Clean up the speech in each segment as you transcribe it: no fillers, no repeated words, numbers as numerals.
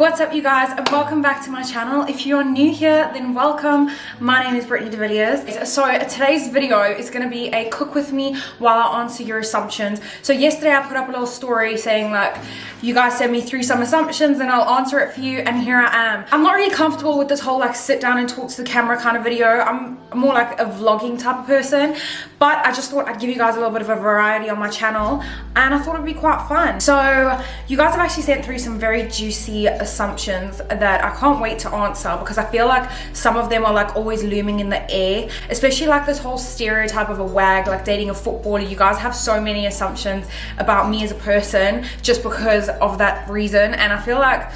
What's up you guys, and welcome back to my channel. If you're new here, then welcome. My name is Britney De Villiers. So today's video is going to be a cook with me while I answer your assumptions. So yesterday I put up a little story saying like, you guys send me through some assumptions and I'll answer it for you, and here I am. I'm not really comfortable with this whole like sit down and talk to the camera kind of video. I'm more like a vlogging type of person, but I just thought I'd give you guys a little bit of a variety on my channel, and I thought it'd be quite fun. So you guys have actually sent through some very juicy assumptions that I can't wait to answer, because I feel like some of them are like always looming in the air, especially like this whole stereotype of a wag, like dating a footballer. You guys have so many assumptions about me as a person just because of that reason, and I feel like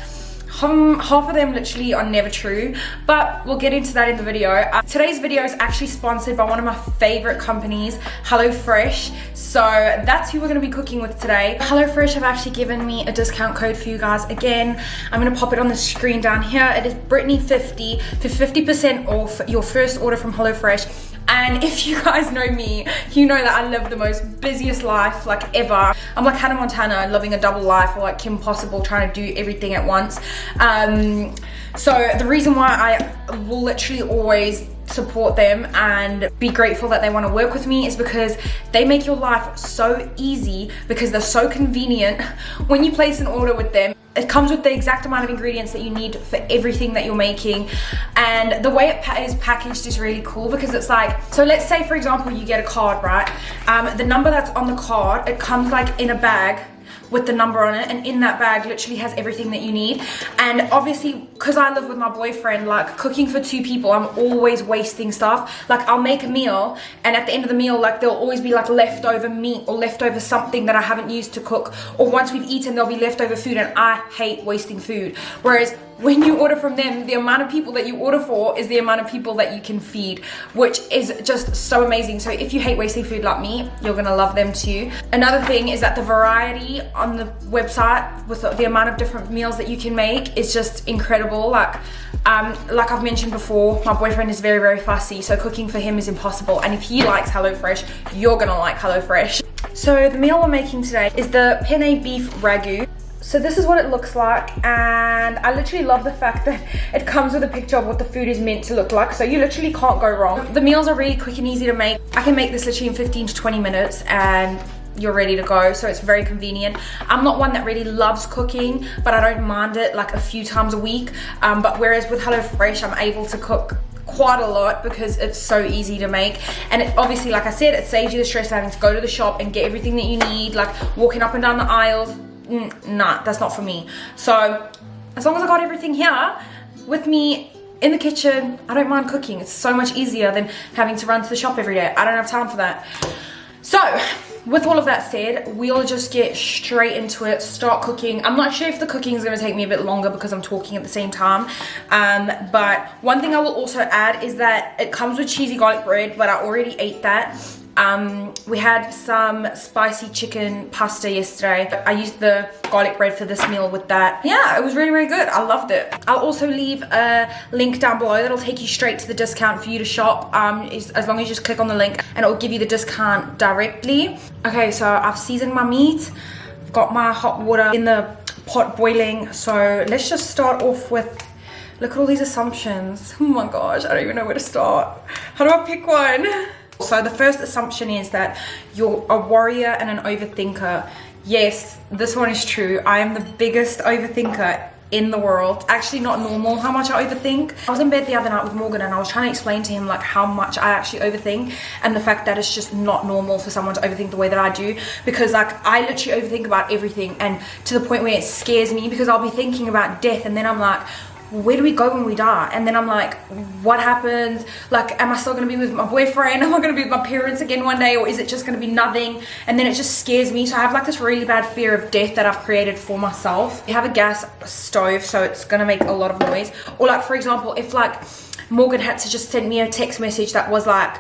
half of them literally are never true, but we'll get into that in the video. Today's video is actually sponsored by one of my favorite companies, HelloFresh. So that's who we're going to be cooking with today. HelloFresh have actually given me a discount code for you guys. Again, I'm going to pop it on the screen down here. It is Britney50 for 50% off your first order from HelloFresh. And if you guys know me, you know that I live the most busiest life like ever. I'm like Hannah Montana living a double life, or like Kim Possible trying to do everything at once. So the reason why I will literally always support them and be grateful that they want to work with me is because they make your life so easy, because they're so convenient. When you place an order with them, it comes with the exact amount of ingredients that you need for everything that you're making, and the way it is packaged is really cool, because it's like, so let's say for example you get a card, right? The number that's on the card, it comes like in a bag with the number on it, and in that bag literally has everything that you need. And obviously because I live with my boyfriend, like cooking for 2 people, I'm always wasting stuff. Like I'll make a meal, and at the end of the meal, like there'll always be like leftover meat or leftover something that I haven't used to cook, or once we've eaten there'll be leftover food, and I hate wasting food. Whereas when you order from them, the amount of people that you order for is the amount of people that you can feed, which is just so amazing. So if you hate wasting food like me, you're gonna love them too. Another thing is that the variety on the website with the amount of different meals that you can make is just incredible. Like I've mentioned before, my boyfriend is very, very fussy, so cooking for him is impossible. And if he likes HelloFresh, you're gonna like HelloFresh. So the meal we're making today is the penne beef ragu. So this is what it looks like, and I literally love the fact that it comes with a picture of what the food is meant to look like, so you literally can't go wrong. The meals are really quick and easy to make. I can make this literally in 15 to 20 minutes and you're ready to go, so it's very convenient. I'm not one that really loves cooking, but I don't mind it like a few times a week. But whereas with HelloFresh, I'm able to cook quite a lot because it's so easy to make, and it obviously, like I said, it saves you the stress of having to go to the shop and get everything that you need, like walking up and down the aisles. Nah, that's not for me. So as long as I got everything here with me in the kitchen, I don't mind cooking. It's so much easier than having to run to the shop every day. I don't have time for that. So with all of that said, we'll just get straight into it, start cooking. I'm not sure if the cooking is going to take me a bit longer because I'm talking at the same time, but one thing I will also add is that it comes with cheesy garlic bread, but I already ate that. We had some spicy chicken pasta yesterday. I used the garlic bread for this meal with that. Yeah, it was really, really good. I loved it. I'll also leave a link down below that'll take you straight to the discount for you to shop, as long as you just click on the link, and it'll give you the discount directly. Okay, so I've seasoned my meat. I've got my hot water in the pot boiling. So let's just start off with, look at all these assumptions. Oh my gosh, I don't even know where to start. How do I pick one? So the first assumption is that you're a warrior and an overthinker. Yes, this one is true. I am the biggest overthinker in the world. Actually not normal how much I overthink. I was in bed the other night with Morgan, and I was trying to explain to him like how much I actually overthink, and the fact that it's just not normal for someone to overthink the way that I do, because like I literally overthink about everything, and to the point where it scares me, because I'll be thinking about death, and then I'm like, where do we go when we die? And then I'm like, what happens? Like, am I still gonna be with my boyfriend? Am I gonna be with my parents again one day? Or is it just gonna be nothing? And then it just scares me. So I have like this really bad fear of death that I've created for myself. You have a gas stove, so it's gonna make a lot of noise. Or like, for example, if like Morgan had to just send me a text message that was like,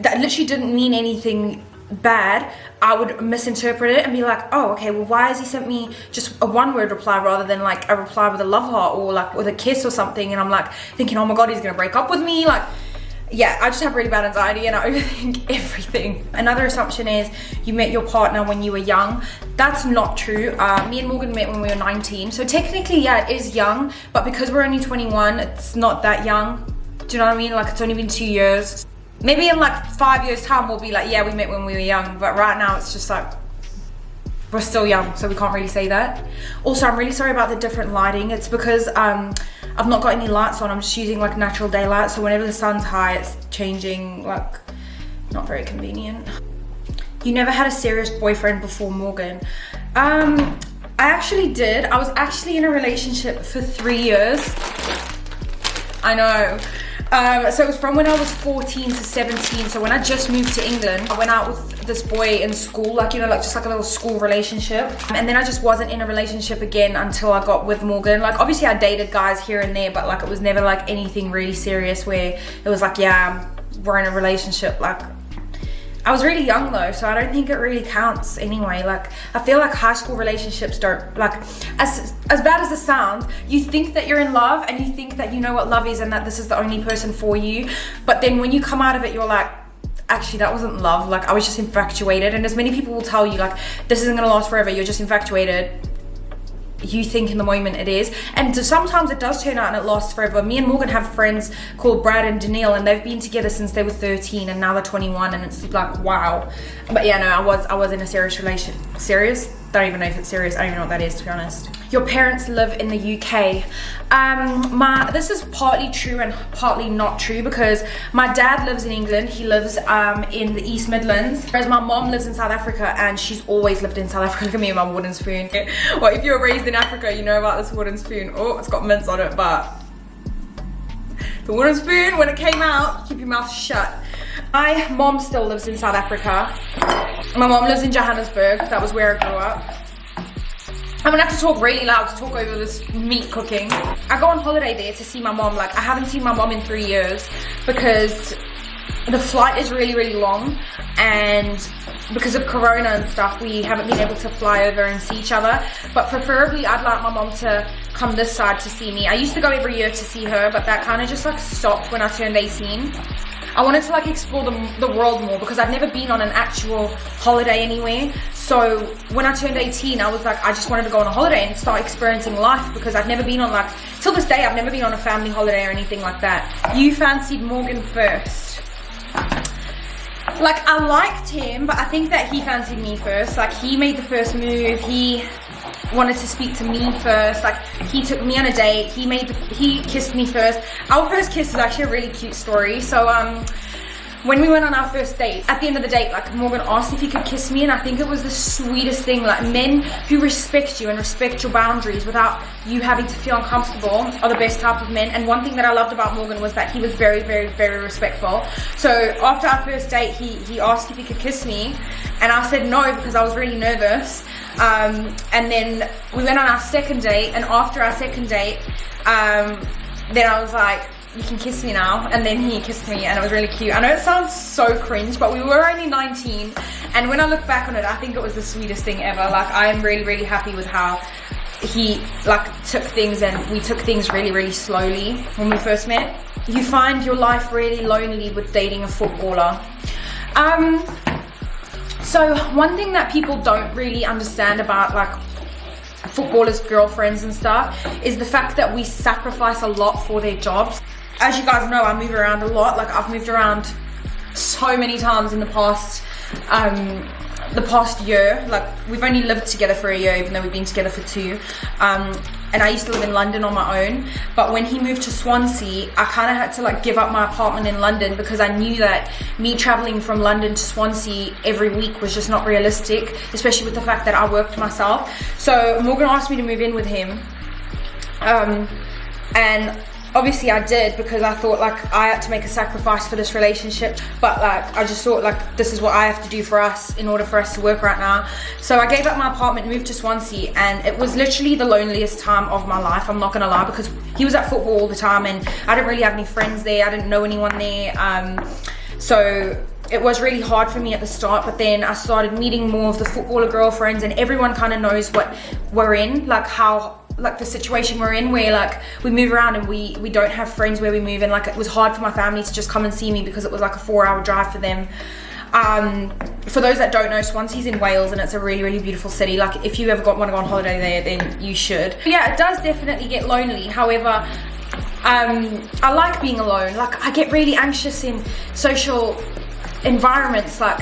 that literally didn't mean anything bad, I would misinterpret it and be like, oh, okay, well, why has he sent me just a one-word reply rather than like a reply with a love heart or like with a kiss or something? And I'm like thinking, oh my god, he's gonna break up with me. Like, yeah, I just have really bad anxiety and I overthink everything. Another assumption is you met your partner when you were young. That's not true. Me and Morgan met when we were 19. So technically, yeah, it is young, but because we're only 21, it's not that young. Do you know what I mean? Like, it's only been 2 years. Maybe in like 5 years time, we'll be like, yeah, we met when we were young. But right now, it's just like, we're still young, so we can't really say that. Also, I'm really sorry about the different lighting. It's because I've not got any lights on. I'm just using like natural daylight, so whenever the sun's high, it's changing, like, not very convenient. You never had a serious boyfriend before Morgan? I actually did. I was actually in a relationship for 3 years. I know. So it was from when I was 14 to 17. So when I just moved to England, I went out with this boy in school, like, you know, like just like a little school relationship. And then I just wasn't in a relationship again until I got with Morgan. Like, obviously I dated guys here and there, but like it was never like anything really serious where it was like, yeah, we're in a relationship. Like, I was really young though, so I don't think it really counts anyway. Like, I feel like high school relationships don't, like, as bad as it sounds, you think that you're in love and you think that you know what love is and that this is the only person for you. But then when you come out of it, you're like, actually, that wasn't love. Like, I was just infatuated. And as many people will tell you, like, this isn't gonna last forever, you're just infatuated. You think in the moment it is, and so sometimes it does turn out and it lasts forever. Me and Morgan have friends called Brad and Danielle, and they've been together since they were 13 and now they're 21, and it's like, wow. But yeah, no, I was in a serious relation. Serious? Don't even know if it's serious. I don't even know what that is, to be honest. Your parents live in the UK. This is partly true and partly not true, because my dad lives in England. He lives in the East Midlands, whereas my mom lives in South Africa, and she's always lived in South Africa. Look at me and my wooden spoon. Well, if you're raised in Africa, you know about this wooden spoon. Oh, it's got mints on it, but the wooden spoon, when it came out, keep your mouth shut. My mom still lives in South Africa. My mom lives in Johannesburg. That was where I grew up. I'm gonna have to talk really loud to talk over this meat cooking. I go on holiday there to see my mom. Like, I haven't seen my mom in 3 years because the flight is really, really long, and because of Corona and stuff, we haven't been able to fly over and see each other. But preferably, I'd like my mom to come this side to see me. I used to go every year to see her, but that kind of just like stopped when I turned 18. I wanted to like explore the world more, because I've never been on an actual holiday anywhere. So when I turned 18, I was like, I just wanted to go on a holiday and start experiencing life, because I've never been on, like, till this day, I've never been on a family holiday or anything like that. You fancied Morgan first. Like, I liked him, but I think that he fancied me first. Like, he made the first move. He wanted to speak to me first. Like, he took me on a date. He kissed me first. Our first kiss is actually a really cute story. So when we went on our first date, at the end of the date, like, Morgan asked if he could kiss me, and I think it was the sweetest thing. Like, men who respect you and respect your boundaries without you having to feel uncomfortable are the best type of men. And one thing that I loved about Morgan was that he was very, very, very respectful. So after our first date, he asked if he could kiss me, and I said no because I was really nervous. And then we went on our second date, and after our second date, then I was like, you can kiss me now. And then he kissed me, and it was really cute. I know it sounds so cringe, but we were only 19, and when I look back on it, I think it was the sweetest thing ever. Like, I am really, really happy with how he like took things, and we took things really, really slowly when we first met. You find your life really lonely with dating a footballer. So one thing that people don't really understand about like footballers' girlfriends and stuff is the fact that we sacrifice a lot for their jobs. As you guys know, I move around a lot. Like, I've moved around so many times in the past year. Like, we've only lived together for a year, even though we've been together for 2. And I used to live in London on my own. But when he moved to Swansea, I kind of had to like give up my apartment in London, because I knew that me traveling from London to Swansea every week was just not realistic, especially with the fact that I worked myself. So Morgan asked me to move in with him. And obviously I did, because I thought like I had to make a sacrifice for this relationship, but like I just thought like this is what I have to do for us in order for us to work right now. So I gave up my apartment, moved to Swansea, and it was literally the loneliest time of my life, I'm not gonna lie, because he was at football all the time and I didn't really have any friends there. I didn't know anyone there. So it was really hard for me at the start, but then I started meeting more of the footballer girlfriends, and everyone kind of knows what we're in, like how like the situation we're in, where like we move around and we don't have friends where we move, and like it was hard for my family to just come and see me because it was like a 4-hour drive for them. For those that don't know, Swansea's in Wales, and it's a really, really beautiful city. Like if you ever want to go on holiday there, then you should. But yeah, it does definitely get lonely. However, I like being alone. Like I get really anxious in social environments. Like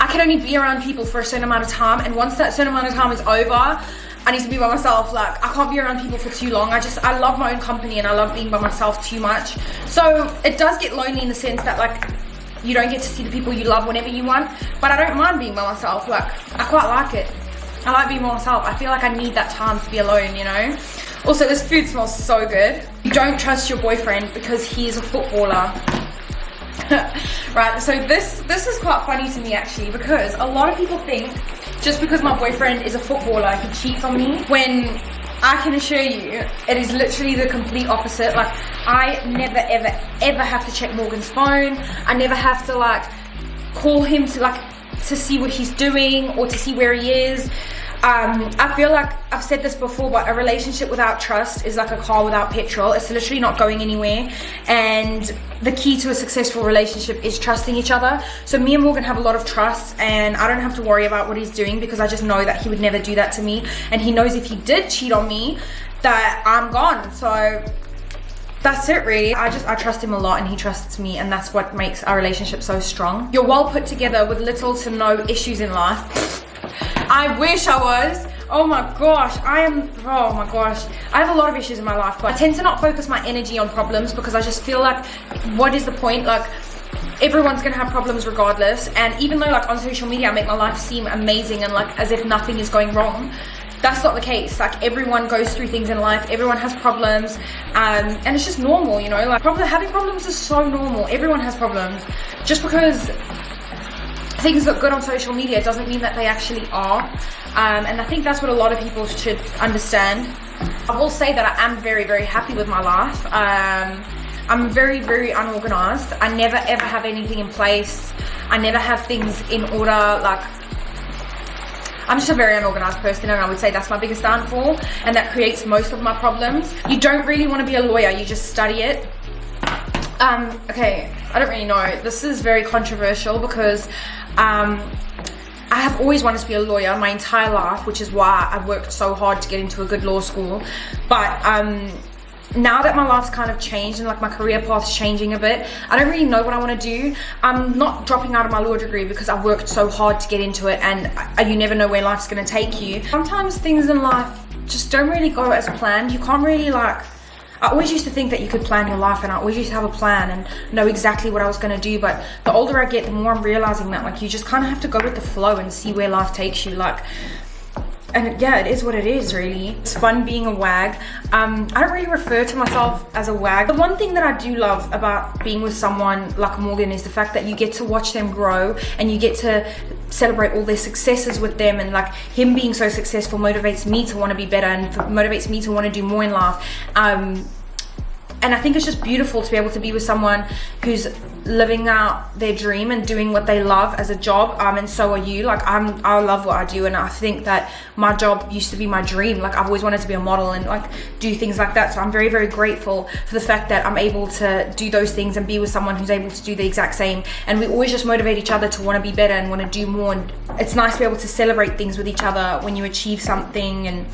I can only be around people for a certain amount of time, and once that certain amount of time is over, I need to be by myself. Like I can't be around people for too long. I love my own company, and I love being by myself too much. So it does get lonely in the sense that like you don't get to see the people you love whenever you want, but I don't mind being by myself. Like I quite like it. I like being by myself. I feel like I need that time to be alone, you know. Also, this food smells so good. You don't trust your boyfriend because he is a footballer. Right, so this is quite funny to me actually, because a lot of people think just because my boyfriend is a footballer he cheats on me, when I can assure you it is literally the complete opposite. Like I never ever have to check Morgan's phone. I never have to like call him to see what he's doing or to see where he is. I feel like I've said this before, but a relationship without trust is like a car without petrol. It's literally not going anywhere, and the key to a successful relationship is trusting each other. So me and Morgan have a lot of trust, and I don't have to worry about what he's doing because I just know that he would never do that to me, and he knows if he did cheat on me that I'm gone. So that's it really. I trust him a lot, and he trusts me, and that's what makes our relationship so strong. You're well put together with little to no issues in life. I wish I was. Oh my gosh, oh my gosh. I have a lot of issues in my life, but I tend to not focus my energy on problems because I just feel like, what is the point? Like, everyone's gonna have problems regardless. And even though like on social media I make my life seem amazing and like as if nothing is going wrong, that's not the case. Like everyone goes through things in life, everyone has problems, and it's just normal, you know. Like having problems is so normal. Everyone has problems. Just because things look good on social media doesn't mean that they actually are, and I think that's what a lot of people should understand. I will say that I am very, very happy with my life. I'm very, very unorganized. I never ever have anything in place. I never have things in order. Like I'm just a very unorganized person, and I would say that's my biggest downfall, and that creates most of my problems. You don't really want to be a lawyer, you just study it. Okay, I don't really know. This is very controversial because I have always wanted to be a lawyer my entire life, which is why I've worked so hard to get into a good law school. But now that my life's kind of changed and like my career path's changing a bit, I don't really know what I want to do. I'm not dropping out of my law degree because I've worked so hard to get into it, and you never know where life's going to take you. Sometimes things in life just don't really go as planned. You can't really like, I always used to think that you could plan your life, and I always used to have a plan and know exactly what I was going to do, but the older I get, the more I'm realizing that like you just kind of have to go with the flow and see where life takes you. Like, and yeah, it is what it is really. It's fun being a wag. I don't really refer to myself as a wag. The one thing that I do love about being with someone like Morgan is the fact that you get to watch them grow, and you get to celebrate all their successes with them, and like him being so successful motivates me to want to be better and motivates me to want to do more in life. And I think it's just beautiful to be able to be with someone who's living out their dream and doing what they love as a job, and so are you. Like I love what I do, and I think that my job used to be my dream. Like I've always wanted to be a model and like do things like that, so I'm very, very grateful for the fact that I'm able to do those things and be with someone who's able to do the exact same. And we always just motivate each other to want to be better and want to do more, and it's nice to be able to celebrate things with each other when you achieve something. And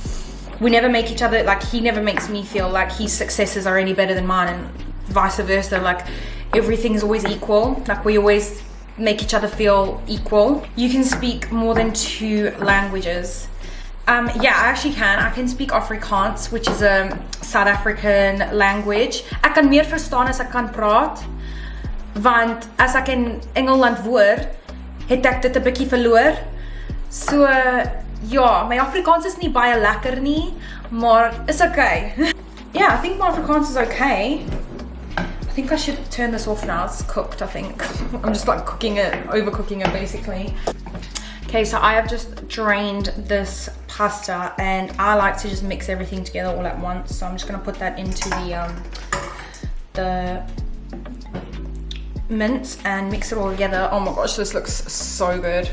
we never make each other, like he never makes me feel like his successes are any better than mine, and vice versa. Like everything's always equal. Like we always make each other feel equal. You can speak more than 2 languages. Yeah, I actually can. I can speak Afrikaans, which is a South African language. Ek kan meer verstaan as ek kan praat, want as ek in Engeland woon, het ek dit 'n bietjie verloor. So ja, my Afrikaans is nie baie lekker nie, maar it's okay. Yeah, I think my Afrikaans is okay. I think I should turn this off now. It's cooked, I think. I'm just like overcooking it basically. Okay, so I have just drained this pasta, and I like to just mix everything together all at once. So I'm just gonna put that into the mince and mix it all together. Oh my gosh, this looks so good.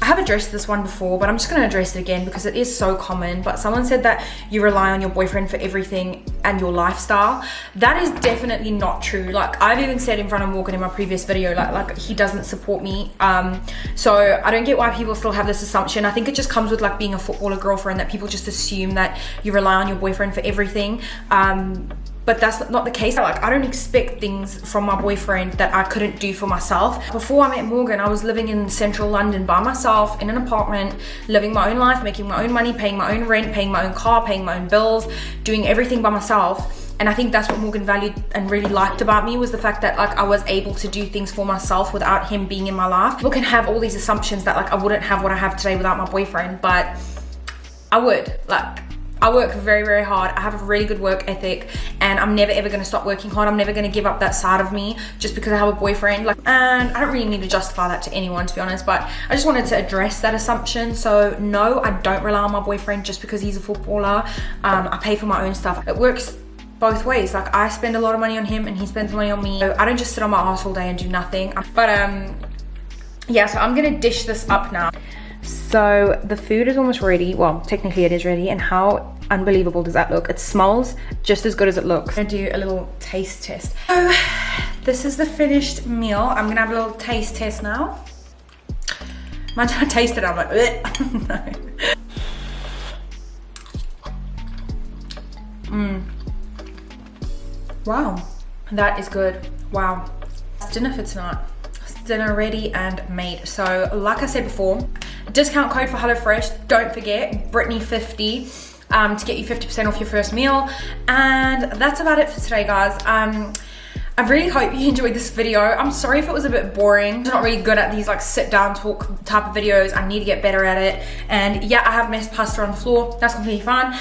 I have addressed this one before, but I'm just going to address it again because it is so common. But someone said that you rely on your boyfriend for everything and your lifestyle. That is definitely not true. Like, I've even said in front of Morgan in my previous video, like he doesn't support me. So I don't get why people still have this assumption. I think it just comes with like being a footballer girlfriend, that people just assume that you rely on your boyfriend for everything. But that's not the case. Like, I don't expect things from my boyfriend that I couldn't do for myself. Before I met Morgan, I was living in central London by myself in an apartment, living my own life, making my own money, paying my own rent, paying my own car, paying my own bills, doing everything by myself. And I think that's what Morgan valued and really liked about me, was the fact that like I was able to do things for myself without him being in my life. People can have all these assumptions that like I wouldn't have what I have today without my boyfriend, but I would. Like, I work very, very hard. I have a really good work ethic, and I'm never ever going to stop working hard. I'm never going to give up that side of me just because I have a boyfriend. Like, and I don't really need to justify that to anyone, to be honest, but I just wanted to address that assumption. So no, I don't rely on my boyfriend just because he's a footballer. I pay for my own stuff. It works both ways. Like, I spend a lot of money on him and he spends money on me. So I don't just sit on my ass all day and do nothing. But yeah, so I'm gonna dish this up now. So the food is almost ready. Well, technically it is ready, and how unbelievable does that look? It smells just as good as it looks. I'm gonna do a little taste test. So this is the finished meal. I'm gonna have a little taste test now. Imagine I taste it, I'm like, no. Wow, that is good. Wow, it's dinner for tonight. It's dinner ready and made. So like I said before, discount code for HelloFresh, don't forget, Britney50, to get you 50% off your first meal. And that's about it for today, guys. I really hope you enjoyed this video. I'm sorry if it was a bit boring. I'm not really good at these like sit down talk type of videos. I need to get better at it. And yeah, I have messed pasta on the floor. That's completely fine.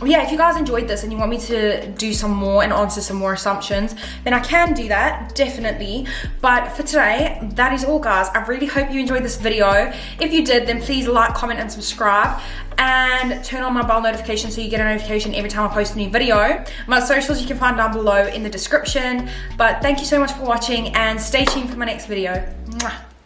Yeah, if you guys enjoyed this and you want me to do some more and answer some more assumptions, then I can do that, definitely. But for today, that is all, guys. I really hope you enjoyed this video. If you did, then please like, comment, and subscribe. And turn on my bell notification so you get a notification every time I post a new video. My socials you can find down below in the description. But thank you so much for watching, and stay tuned for my next video. Mwah.